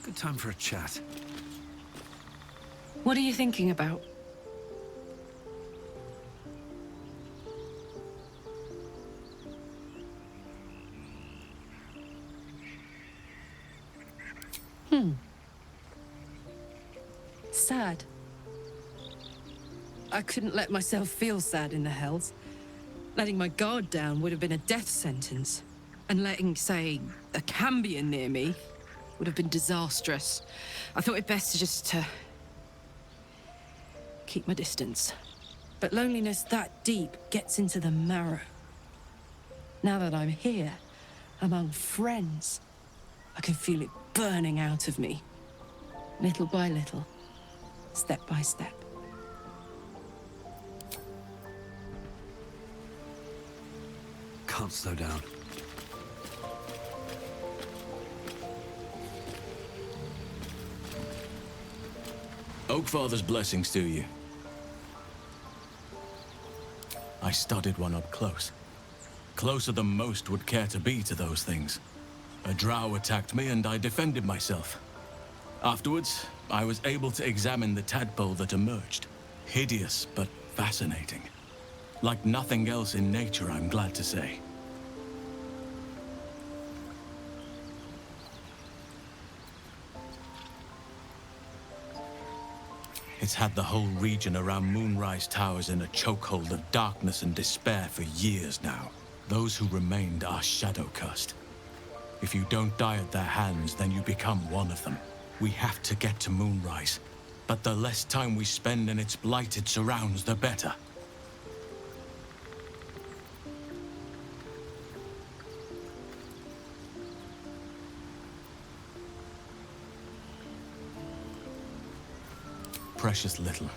Good time for a chat. What are you thinking about? Sad. I couldn't let myself feel sad in the Hells. Letting my guard down would have been a death sentence. And letting, say, a Cambion near me would have been disastrous. I thought it best to just, keep my distance. But loneliness that deep gets into the marrow. Now that I'm here, among friends, I can feel it burning out of me. Little by little, step by step. Can't slow down. Oakfather's blessings to you. I studied one up close. Closer than most would care to be to those things. A drow attacked me and I defended myself. Afterwards, I was able to examine the tadpole that emerged. Hideous, but fascinating. Like nothing else in nature, I'm glad to say. It's had the whole region around Moonrise Towers in a chokehold of darkness and despair for years now. Those who remained are shadow-cursed. If you don't die at their hands, then you become one of them. We have to get to Moonrise, but the less time we spend in its blighted surrounds, the better. Precious little,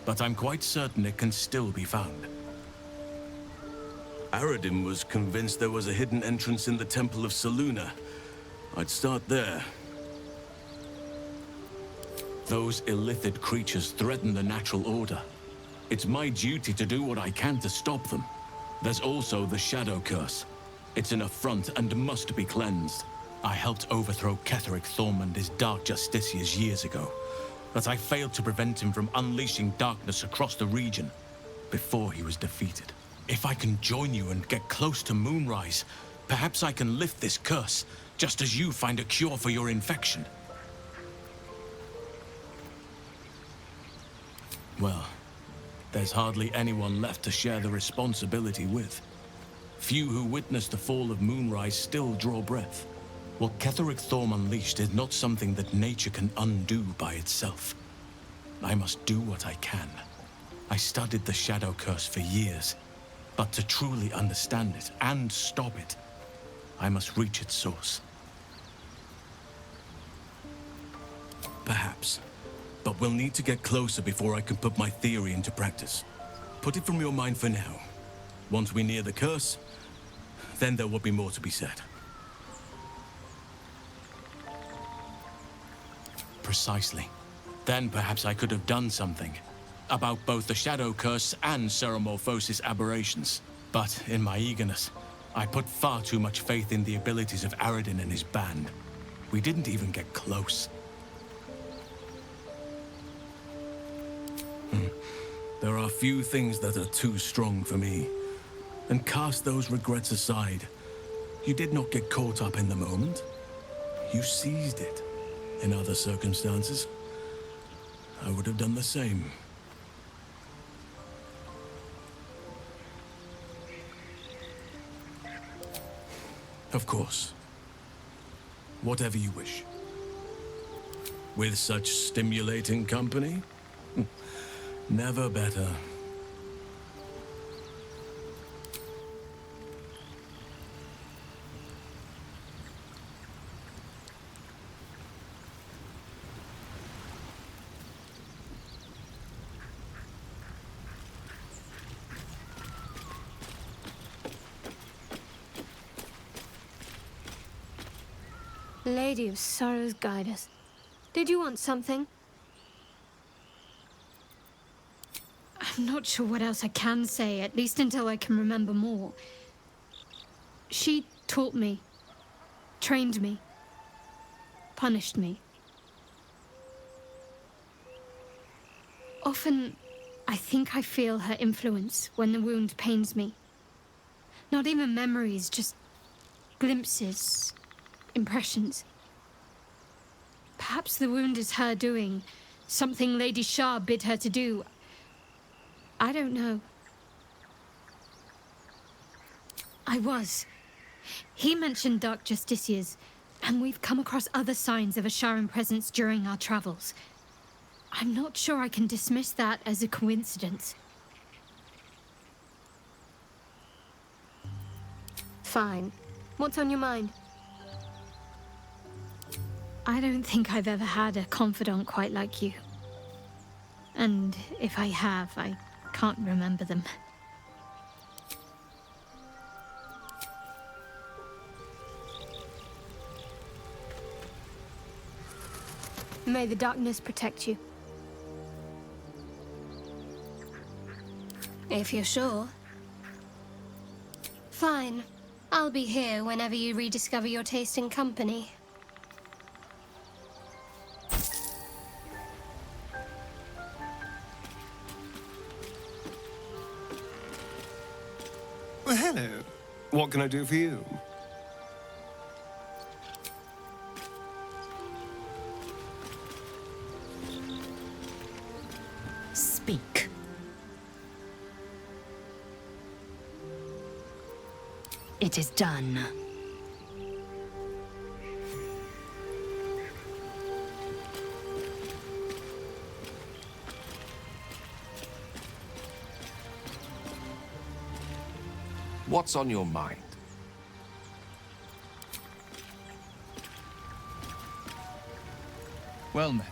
but I'm quite certain it can still be found. Aradin was convinced there was a hidden entrance in the Temple of Selûne. I'd start there. Those illithid creatures threaten the natural order. It's my duty to do what I can to stop them. There's also the Shadow Curse. It's an affront and must be cleansed. I helped overthrow Ketheric Thorm and his Dark Justiciars years ago, but I failed to prevent him from unleashing darkness across the region before he was defeated. If I can join you and get close to Moonrise, perhaps I can lift this curse, just as you find a cure for your infection. Well, there's hardly anyone left to share the responsibility with. Few who witnessed the fall of Moonrise still draw breath. What Ketheric Thorm unleashed is not something that nature can undo by itself. I must do what I can. I studied the Shadow Curse for years, but to truly understand it and stop it, I must reach its source. Perhaps. But we'll need to get closer before I can put my theory into practice. Put it from your mind for now. Once we near the curse, then there will be more to be said. Precisely. Then perhaps I could have done something about both the Shadow Curse and Ceremorphosis aberrations. But in my eagerness, I put far too much faith in the abilities of Aradin and his band. We didn't even get close. There are few things that are too strong for me. And cast those regrets aside. You did not get caught up in the moment. You seized it. In other circumstances, I would have done the same. Of course. Whatever you wish. With such stimulating company? Never better. Lady of Sorrows, guide us. Did you want something? I'm not sure what else I can say, at least until I can remember more. She taught me, trained me. punished me. Often, I think I feel her influence when the wound pains me. Not even memories, just glimpses, impressions. Perhaps the wound is her doing, something Lady Shah bid her to do. I don't know. He mentioned dark justiciars, and we've come across other signs of a Sharan presence during our travels. I'm not sure I can dismiss that as a coincidence. Fine. What's on your mind? I don't think I've ever had a confidant quite like you. And if I have, I can't remember them. May the darkness protect you. If you're sure. Fine. I'll be here whenever you rediscover your taste in company. Well, hello. What can I do for you? Speak. It is done. What's on your mind? Well met.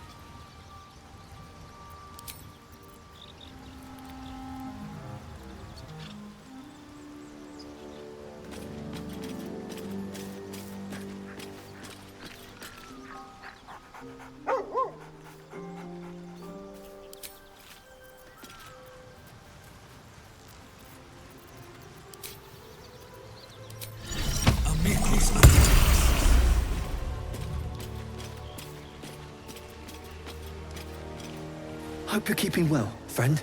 Hope you're keeping well, friend.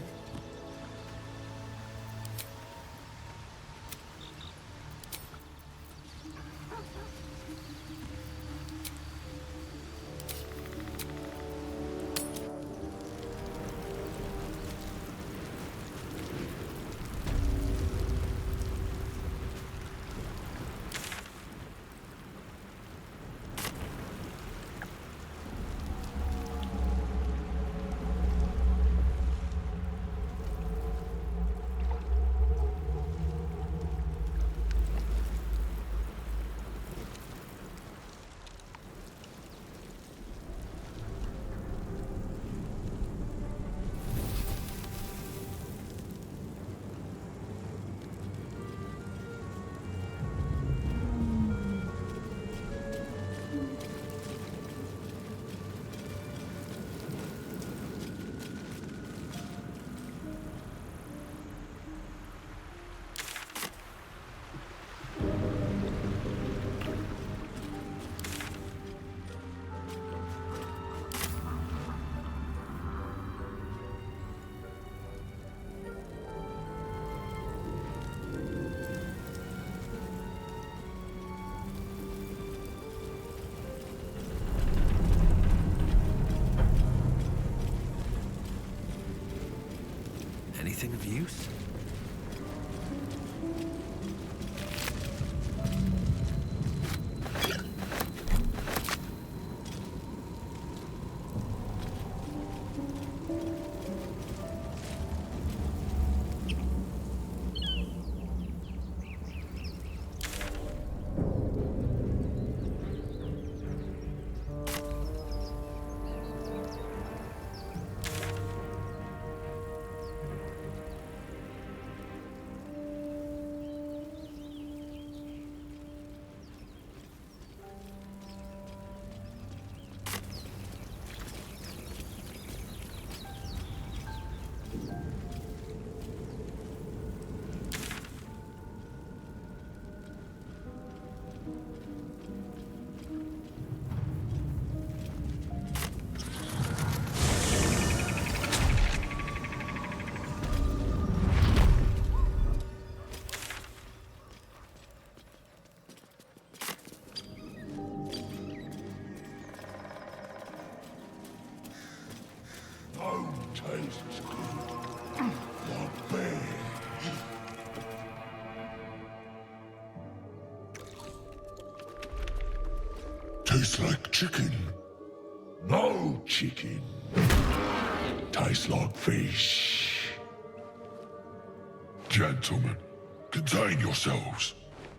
Anything of use? Tastes like chicken. No chicken. Tastes like fish. Gentlemen, contain yourselves.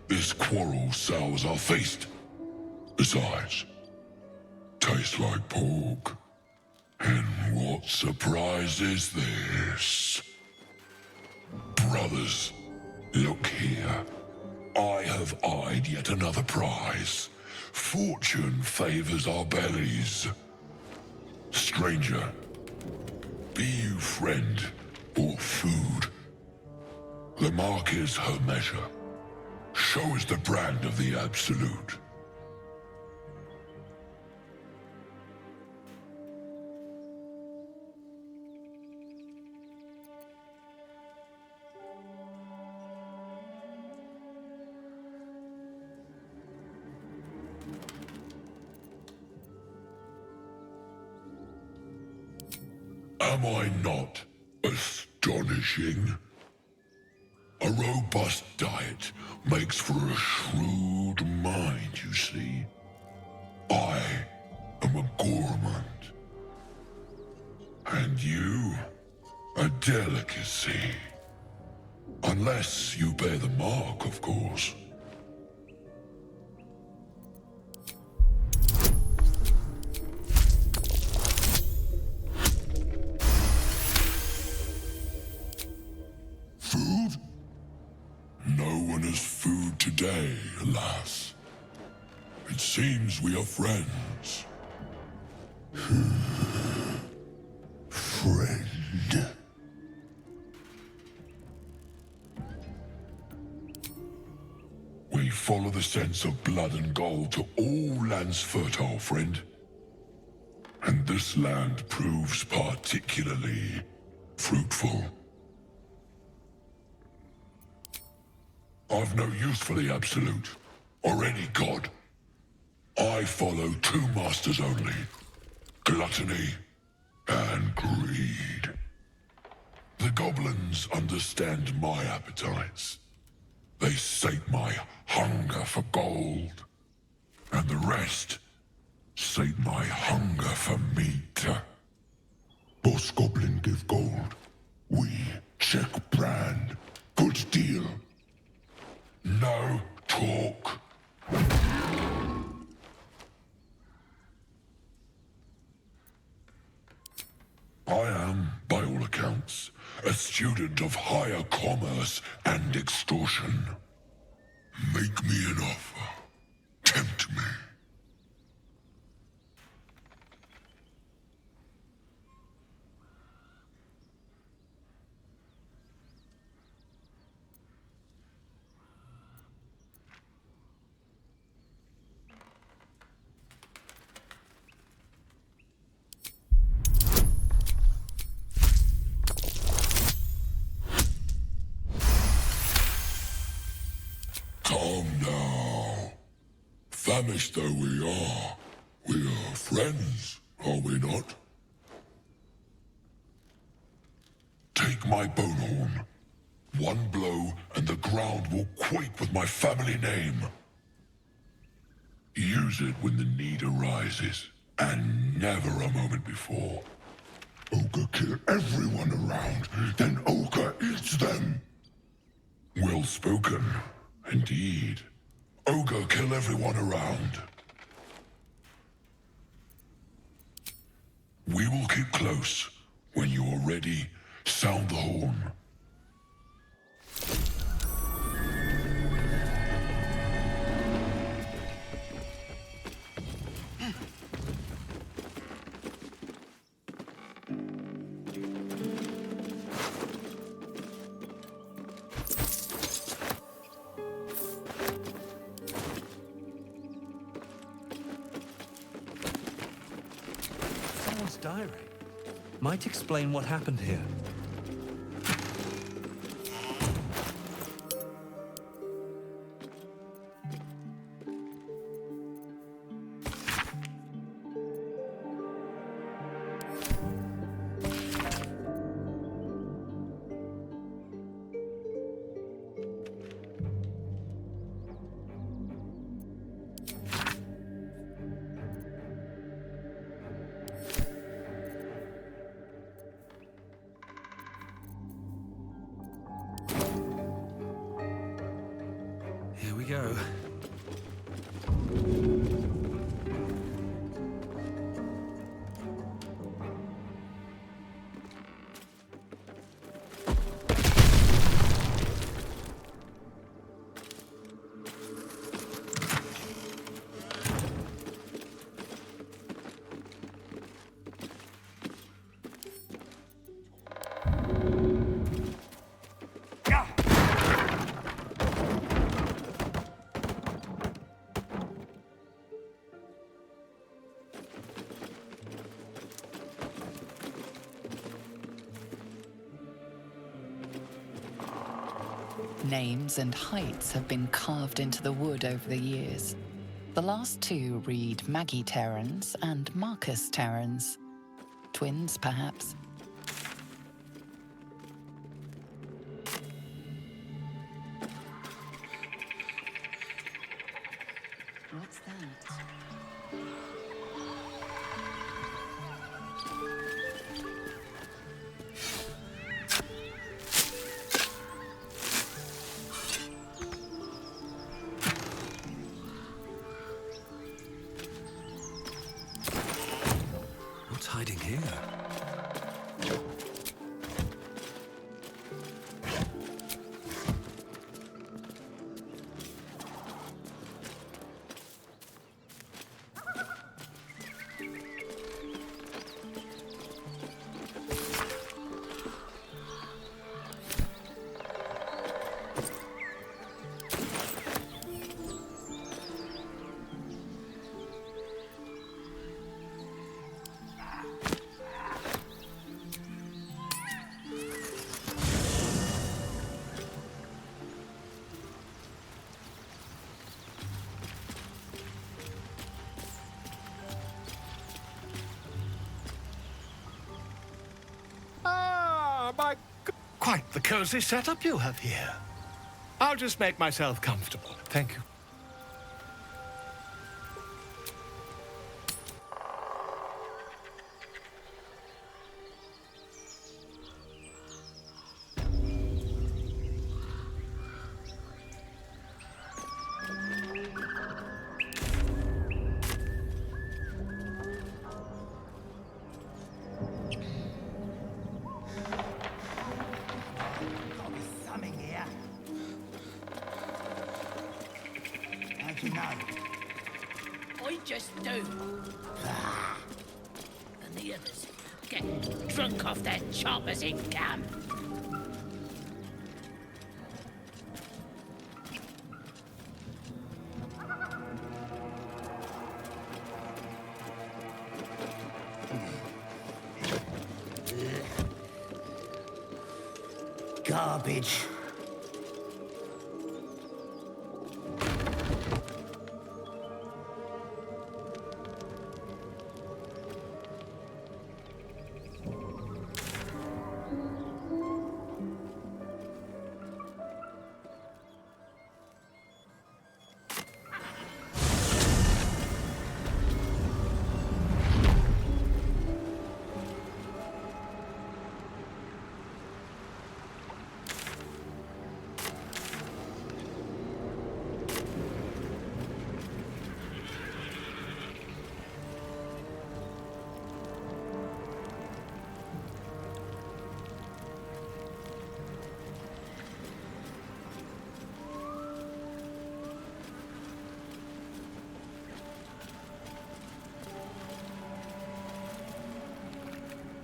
This quarrel sours our feast. Besides, tastes like pork. And what surprise is this? Brothers, look here. I have eyed yet another prize. Fortune favors our bellies. Stranger, be you friend or food. The mark is her measure. Show us the brand of the absolute. Am I not astonishing? A robust diet makes for a shrewd mind, you see. I am a gourmand. And you, a delicacy. Unless you bear the mark, of course. Food? No one has food today, alas. It seems we are friends. Friend. We follow the sense of blood and gold to all lands fertile, friend. And this land proves particularly fruitful. I've no use for the Absolute, or any god. I follow two masters only, gluttony and greed. The goblins understand my appetites. They sate my hunger for gold. And the rest sate my hunger for meat. Boss Goblin give gold. We check brand. Good deal. No talk. I am, by all accounts, a student of higher commerce and extortion. Make me an offer. Tempt me. Calm now. Famished though we are friends, are we not? Take my bone horn. One blow and the ground will quake with my family name. Use it when the need arises, and never a moment before. Ogre kill everyone around, then Ogre eats them. Well spoken, indeed. Ogre kill everyone around. We will keep close. When you are ready, sound the horn. Someone's diary. Might explain what happened here. Names and heights have been carved into the wood over the years. The last two read Maggie Terrans and Marcus Terrans. Twins, perhaps. What's that? What's hiding here? Quite the cozy setup you have here. I'll just make myself comfortable. Thank you. I just do. And the others get drunk off their choppers in camp. Garbage.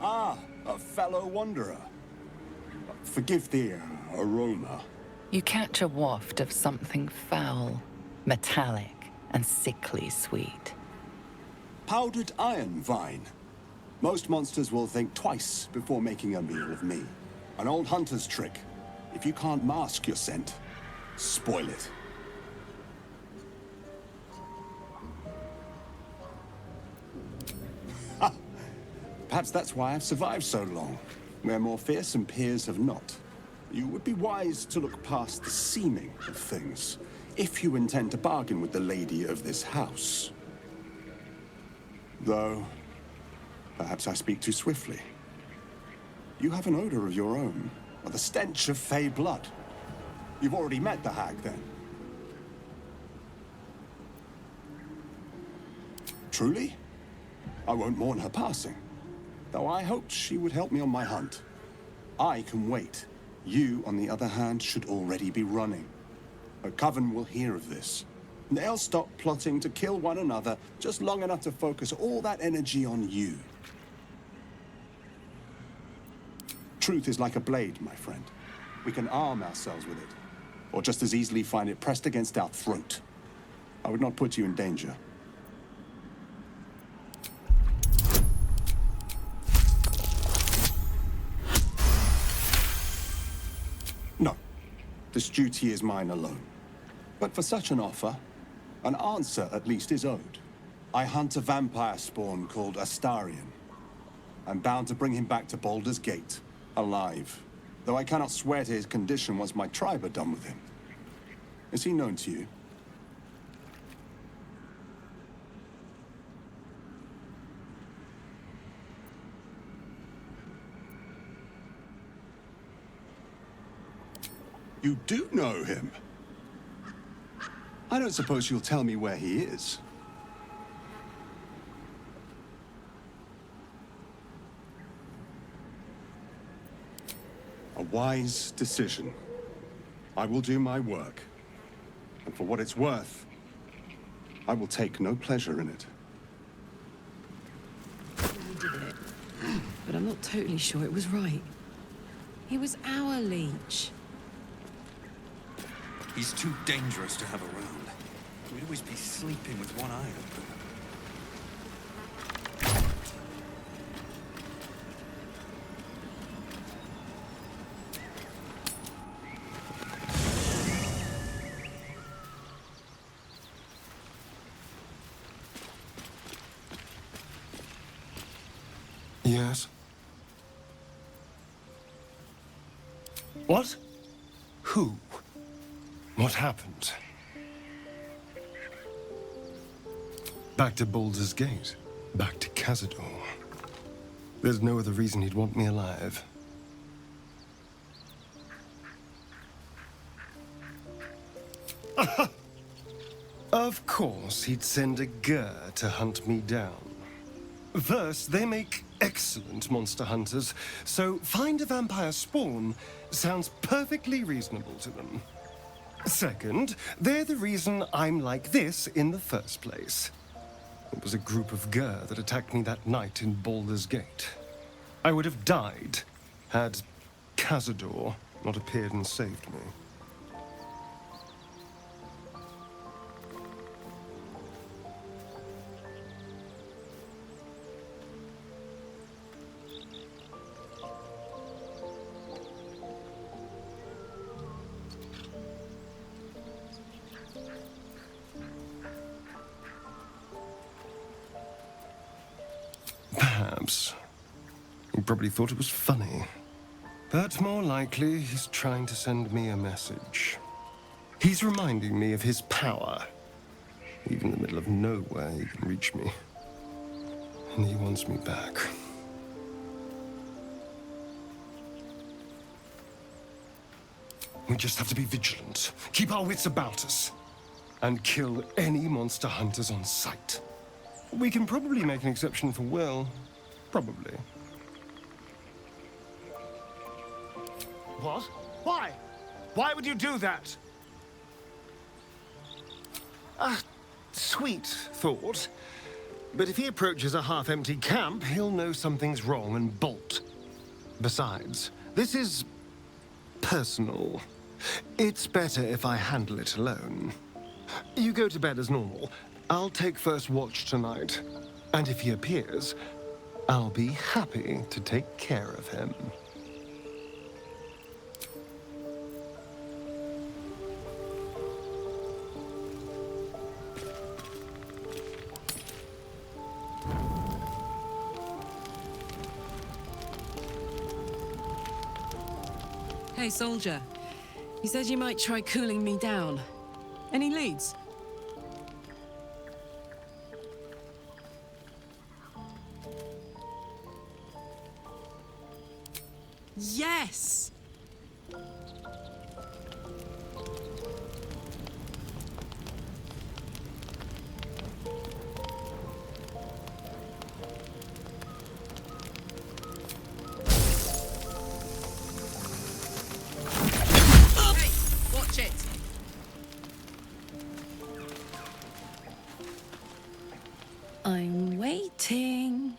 Ah, a fellow wanderer. Forgive the aroma. You catch a waft of something foul, metallic, and sickly sweet. Powdered iron vine. Most monsters will think twice before making a meal of me. An old hunter's trick. If you can't mask your scent, spoil it. Perhaps that's why I've survived so long, where more fearsome peers have not. You would be wise to look past the seeming of things, if you intend to bargain with the lady of this house. Though, perhaps I speak too swiftly. You have an odor of your own, or the stench of fey blood. You've already met the hag, then? Truly? I won't mourn her passing. Though I hoped she would help me on my hunt. I can wait. You, on the other hand, should already be running. Her coven will hear of this. They'll stop plotting to kill one another just long enough to focus all that energy on you. Truth is like a blade, my friend. We can arm ourselves with it, or just as easily find it pressed against our throat. I would not put you in danger. This duty is mine alone. But for such an offer, an answer at least is owed. I hunt a vampire spawn called Astarion. I'm bound to bring him back to Baldur's Gate, alive. Though I cannot swear to his condition once my tribe are done with him. Is he known to you? You do know him? I don't suppose you'll tell me where he is. A wise decision. I will do my work. And for what it's worth, I will take no pleasure in it. He did it. But I'm not totally sure it was right. He was our leech. He's too dangerous to have around. We'd always be sleeping with one eye open. Yes? What? Who? What happened? Back to Baldur's Gate. Back to Cazador. There's no other reason he'd want me alive. Of course, he'd send a Gur to hunt me down. First, they make excellent monster hunters, so find a vampire spawn sounds perfectly reasonable to them. Second, they're the reason I'm like this in the first place. It was a group of Gur that attacked me that night in Baldur's Gate. I would have died had Cazador not appeared and saved me. Perhaps. He probably thought it was funny. But more likely, he's trying to send me a message. He's reminding me of his power. Even in the middle of nowhere, he can reach me. And he wants me back. We just have to be vigilant, keep our wits about us, and kill any monster hunters on sight. We can probably make an exception for Will. Probably. What? Why? Why would you do that? Sweet thought. But if he approaches a half-empty camp, he'll know something's wrong and bolt. Besides, this is personal. It's better if I handle it alone. You go to bed as normal. I'll take first watch tonight. And if he appears, I'll be happy to take care of him. Hey, soldier. You said you might try cooling me down. Any leads? Yes! Hey, watch it! I'm waiting.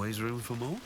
always room for more.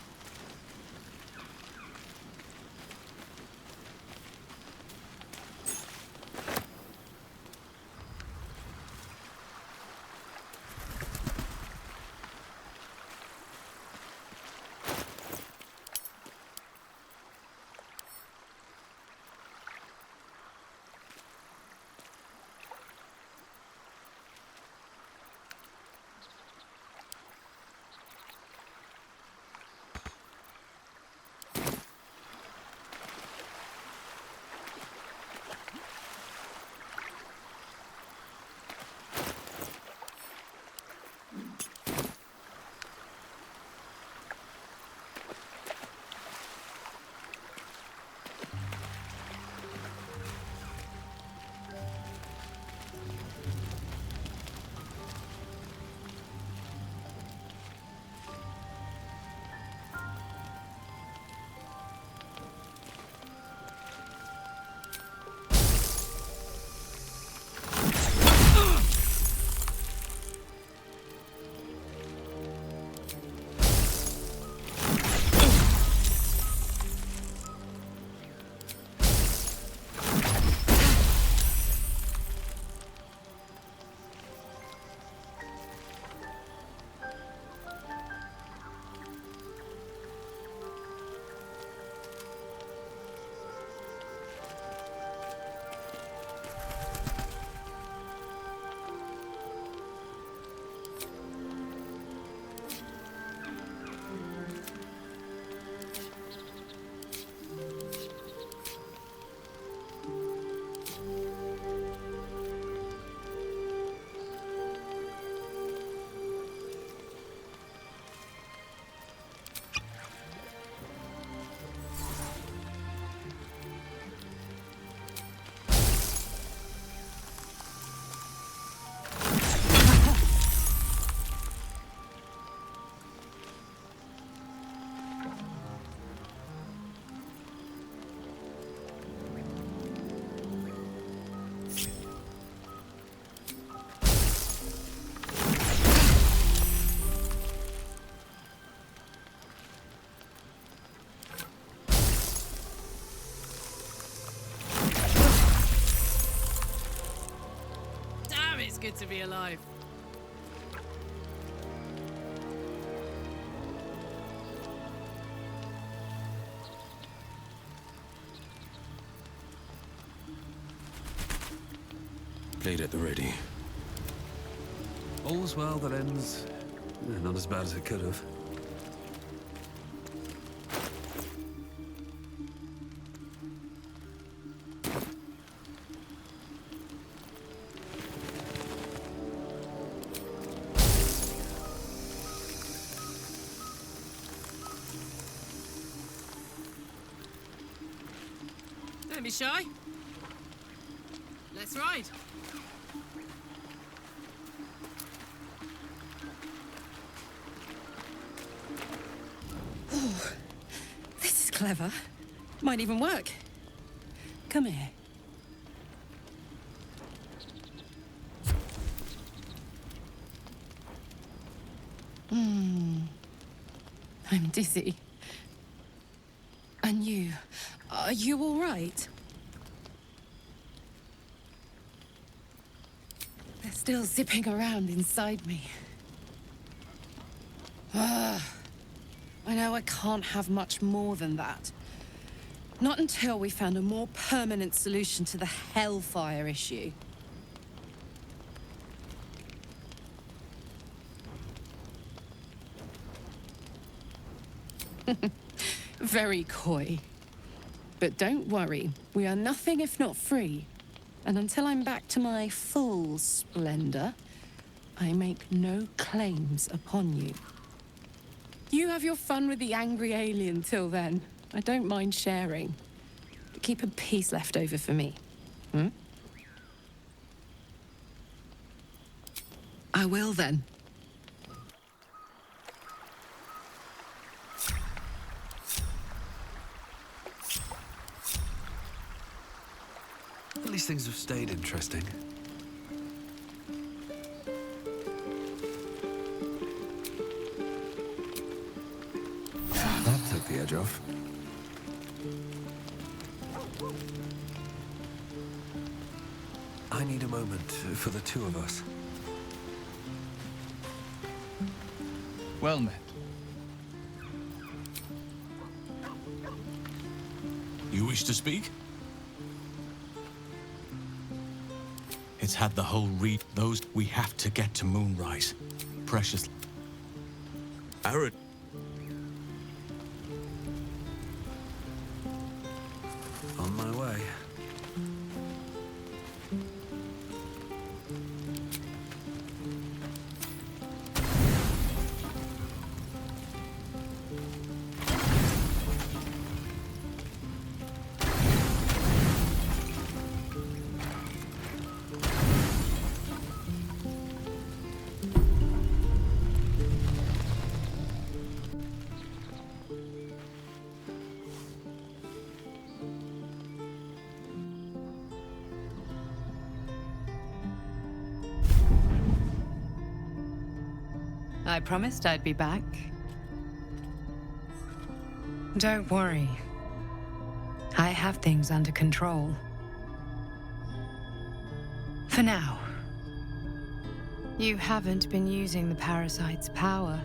It's good to be alive. Blade at the ready. All's well that ends not as bad as it could have. Don't be shy. Let's ride. Oh, this is clever. Might even work. Come here. I'm dizzy. And you? Are you all right? They're still zipping around inside me. I know I can't have much more than that. Not until we found a more permanent solution to the hellfire issue. Very coy. But don't worry, we are nothing if not free. And until I'm back to my full splendor, I make no claims upon you. You have your fun with the angry alien till then. I don't mind sharing. But keep a piece left over for me. I will then. At least things have stayed interesting. advantage of. I need a moment for the two of us. Well met. You wish to speak? It's had the whole read. Those we have to get to Moonrise. Precious. Aaron. On my way. I promised I'd be back. Don't worry. I have things under control. For now. You haven't been using the parasite's power.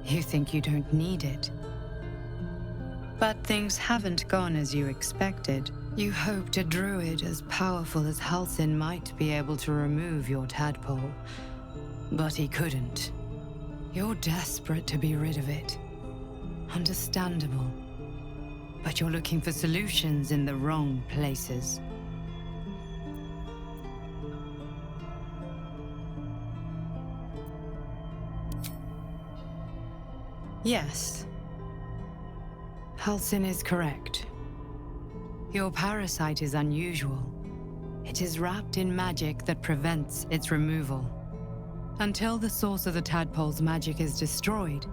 You think you don't need it. But things haven't gone as you expected. You hoped a druid as powerful as Halsin might be able to remove your tadpole. But he couldn't. You're desperate to be rid of it. Understandable. But you're looking for solutions in the wrong places. Yes. Halsin is correct. Your parasite is unusual. It is wrapped in magic that prevents its removal. Until the source of the tadpole's magic is destroyed,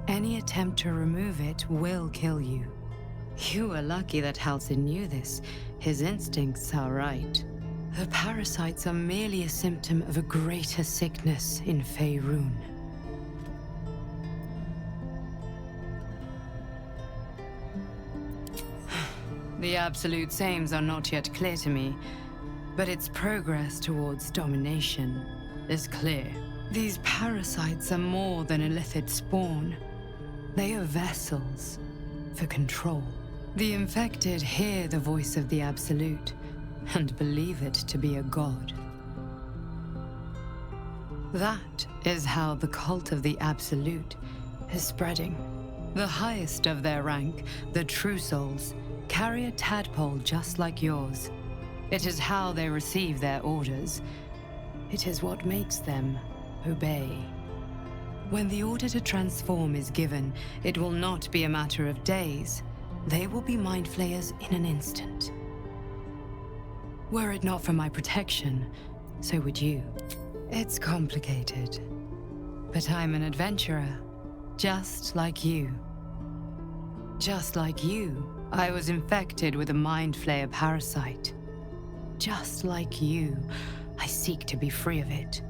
any attempt to remove it will kill you. You were lucky that Halsin knew this. His instincts are right. The parasites are merely a symptom of a greater sickness in Faerun. The absolute sames are not yet clear to me, but its progress towards domination is clear. These parasites are more than illithid spawn. They are vessels for control. The infected hear the voice of the Absolute and believe it to be a god. That is how the cult of the Absolute is spreading. The highest of their rank, the True Souls, carry a tadpole just like yours. It is how they receive their orders. It is what makes them obey. When the order to transform is given, it will not be a matter of days. They will be mind flayers in an instant. Were it not for my protection, so would you. It's complicated, but I'm an adventurer, just like you. Just like you, I was infected with a mind flayer parasite. Just like you, I seek to be free of it.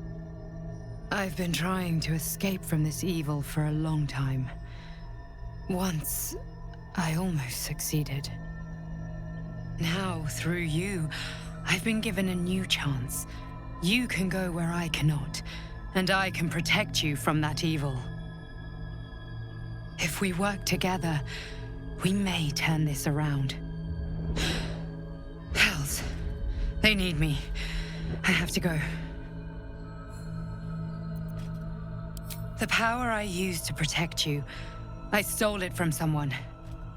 I've been trying to escape from this evil for a long time. Once, I almost succeeded. Now, through you, I've been given a new chance. You can go where I cannot, and I can protect you from that evil. If we work together, we may turn this around. Hells, they need me. I have to go. The power I used to protect you, I stole it from someone.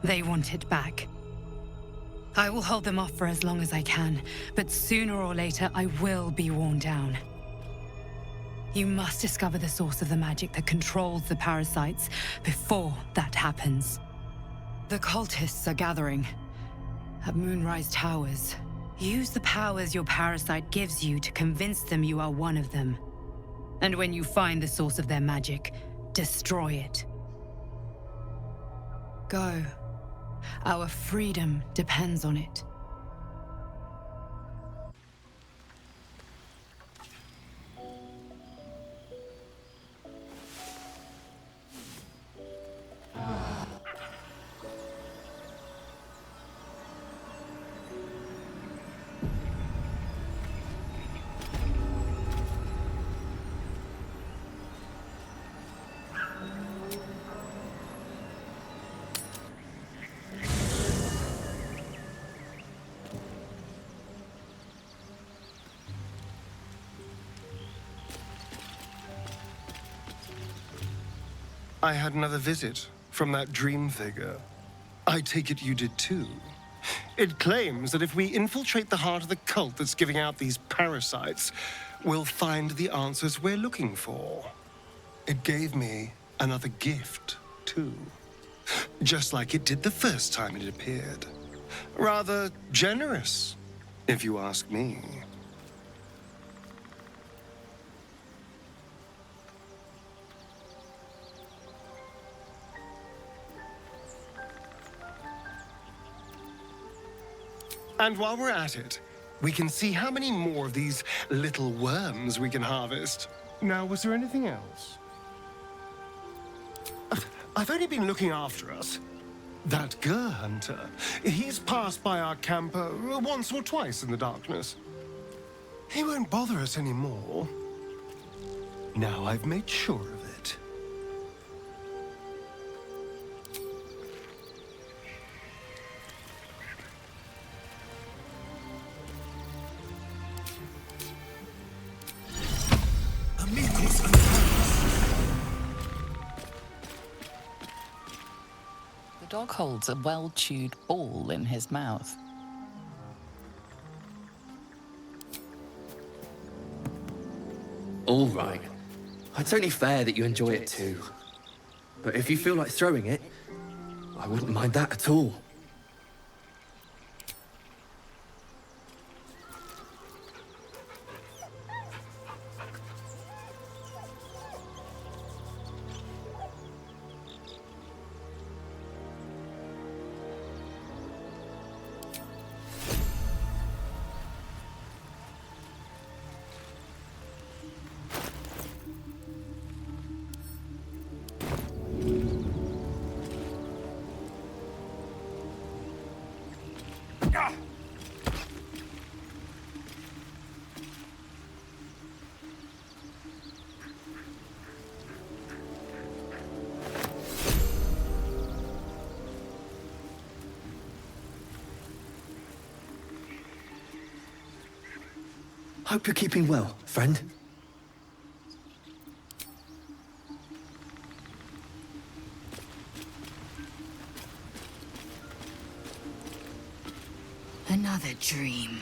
They want it back. I will hold them off for as long as I can, but sooner or later I will be worn down. You must discover the source of the magic that controls the parasites before that happens. The cultists are gathering at Moonrise Towers. Use the powers your parasite gives you to convince them you are one of them. And when you find the source of their magic, destroy it. Go. Our freedom depends on it. I had another visit from that dream figure. I take it you did too. It claims that if we infiltrate the heart of the cult that's giving out these parasites, we'll find the answers we're looking for. It gave me another gift, too. Just like it did the first time it appeared. Rather generous, if you ask me. And while we're at it, we can see how many more of these little worms we can harvest. Now, was there anything else? I've only been looking after us. That Gur hunter, he's passed by our camp once or twice in the darkness. He won't bother us anymore. Now I've made sure of it. The dog holds a well-chewed ball in his mouth. All right. It's only fair that you enjoy it too. But if you feel like throwing it, I wouldn't mind that at all. Hope you're keeping well, friend. Another dream.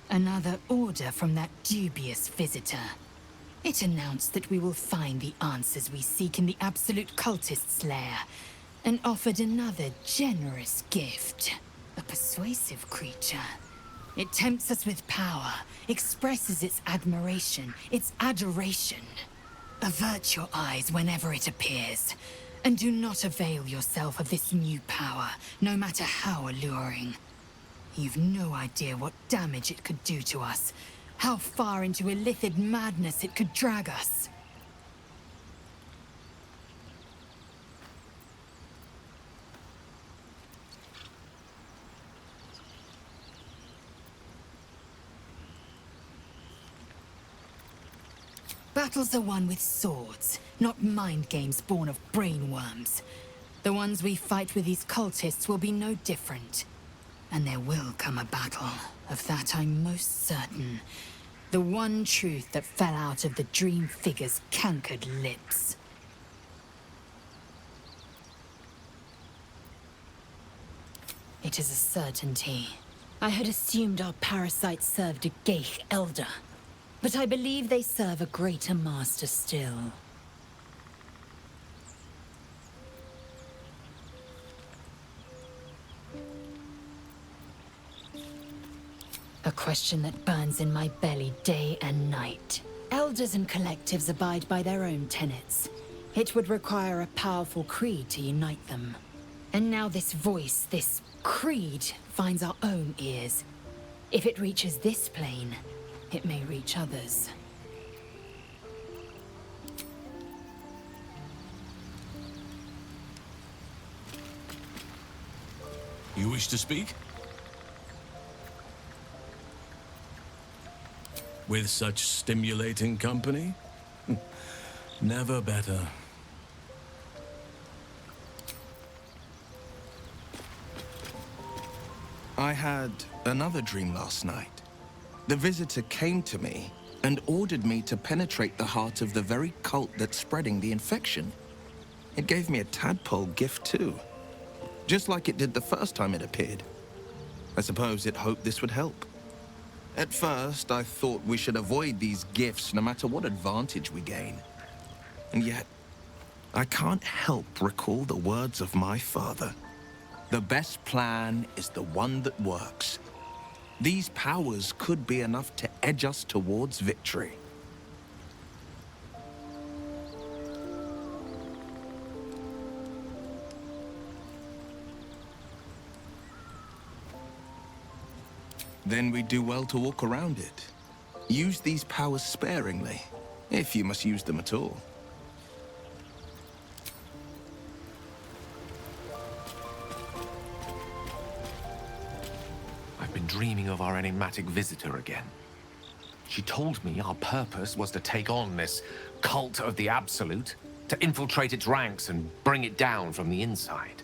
Another order from that dubious visitor. It announced that we will find the answers we seek in the absolute cultist's lair, and offered another generous gift. A persuasive creature. It tempts us with power, expresses its admiration, its adoration. Avert your eyes whenever it appears, and do not avail yourself of this new power, no matter how alluring. You've no idea what damage it could do to us, how far into illithid madness it could drag us. Battles are won with swords, not mind games born of brainworms. The ones we fight with these cultists will be no different. And there will come a battle, of that I'm most certain. The one truth that fell out of the dream figure's cankered lips. It is a certainty. I had assumed our parasites served a Geich elder. But I believe they serve a greater master still. A question that burns in my belly day and night. Elders and collectives abide by their own tenets. It would require a powerful creed to unite them. And now this voice, this creed, finds our own ears. If it reaches this plane, it may reach others. You wish to speak? With such stimulating company? Never better. I had another dream last night. The visitor came to me and ordered me to penetrate the heart of the very cult that's spreading the infection. It gave me a tadpole gift too. Just like it did the first time it appeared. I suppose it hoped this would help. At first, I thought we should avoid these gifts no matter what advantage we gain. And yet, I can't help recall the words of my father. The best plan is the one that works. These powers could be enough to edge us towards victory. Then we do well to walk around it. Use these powers sparingly, if you must use them at all. I've been dreaming of our enigmatic visitor again. She told me our purpose was to take on this cult of the Absolute, to infiltrate its ranks and bring it down from the inside.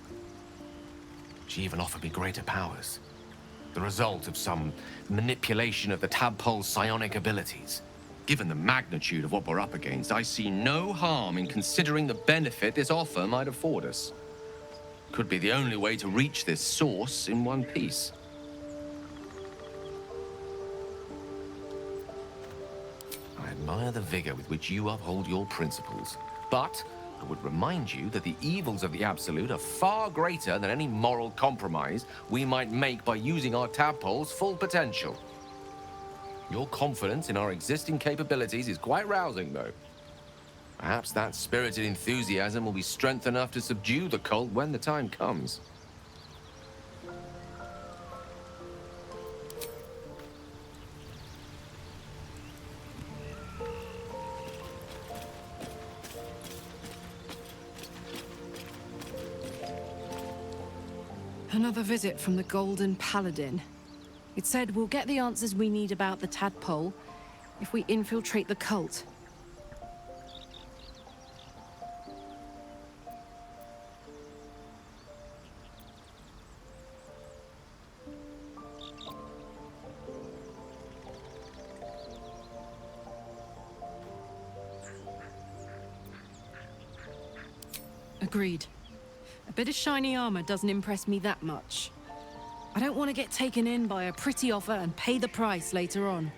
She even offered me greater powers. The result of some manipulation of the tadpole's psionic abilities. Given the magnitude of what we're up against, I see no harm in considering the benefit this offer might afford us. Could be the only way to reach this source in one piece. I admire the vigor with which you uphold your principles, but I would remind you that the evils of the Absolute are far greater than any moral compromise we might make by using our tadpole's full potential. Your confidence in our existing capabilities is quite rousing, though. Perhaps that spirited enthusiasm will be strength enough to subdue the cult when the time comes. Another visit from the Golden Paladin. It said we'll get the answers we need about the tadpole if we infiltrate the cult. Agreed. A bit of shiny armor doesn't impress me that much. I don't want to get taken in by a pretty offer and pay the price later on.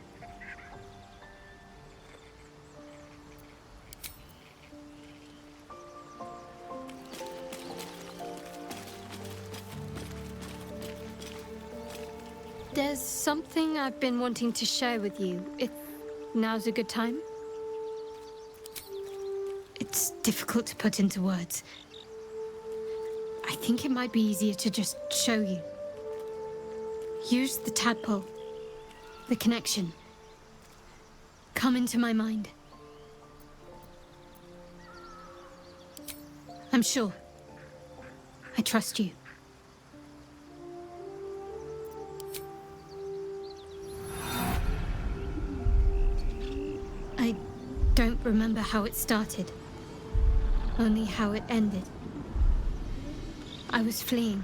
There's something I've been wanting to share with you, if now's a good time. It's difficult to put into words. I think it might be easier to just show you. Use the tadpole. The connection. Come into my mind. I'm sure. I trust you. I don't remember how it started. Only how it ended. I was fleeing.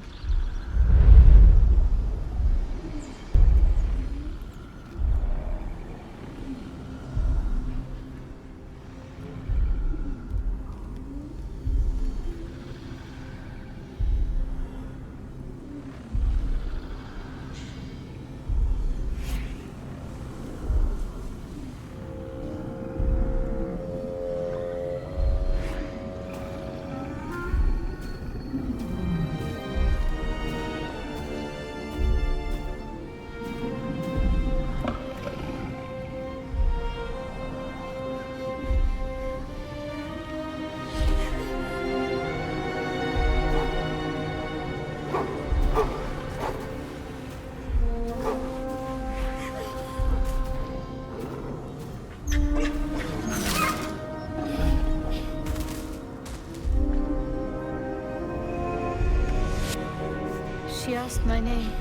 She asked my name.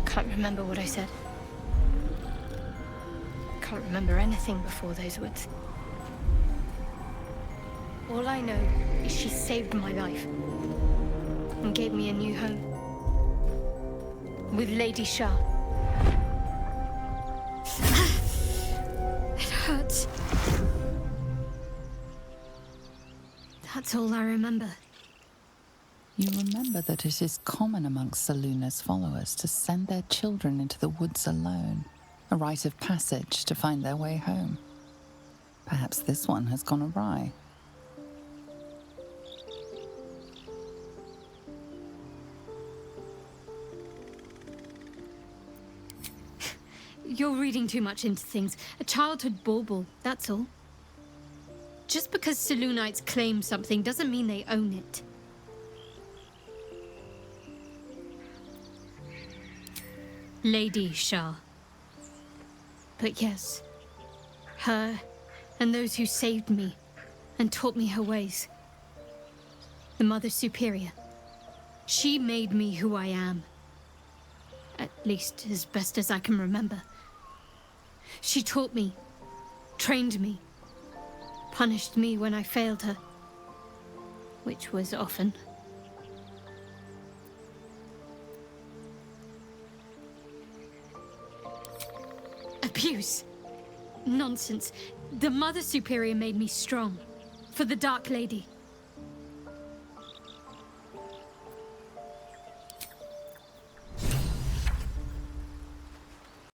Can't remember what I said. Can't remember anything before those words. All I know is she saved my life and gave me a new home with Lady Shah. It hurts. That's all I remember. You remember that it is common amongst Seluna's followers to send their children into the woods alone, a rite of passage to find their way home. Perhaps this one has gone awry. You're reading too much into things. A childhood bauble, that's all. Just because Selunites claim something doesn't mean they own it. Lady Shah. But yes, her and those who saved me and taught me her ways. The Mother Superior. She made me who I am. At least as best as I can remember. She taught me, trained me, punished me when I failed her, which was often. Abuse. Nonsense. The Mother Superior made me strong. For the Dark Lady.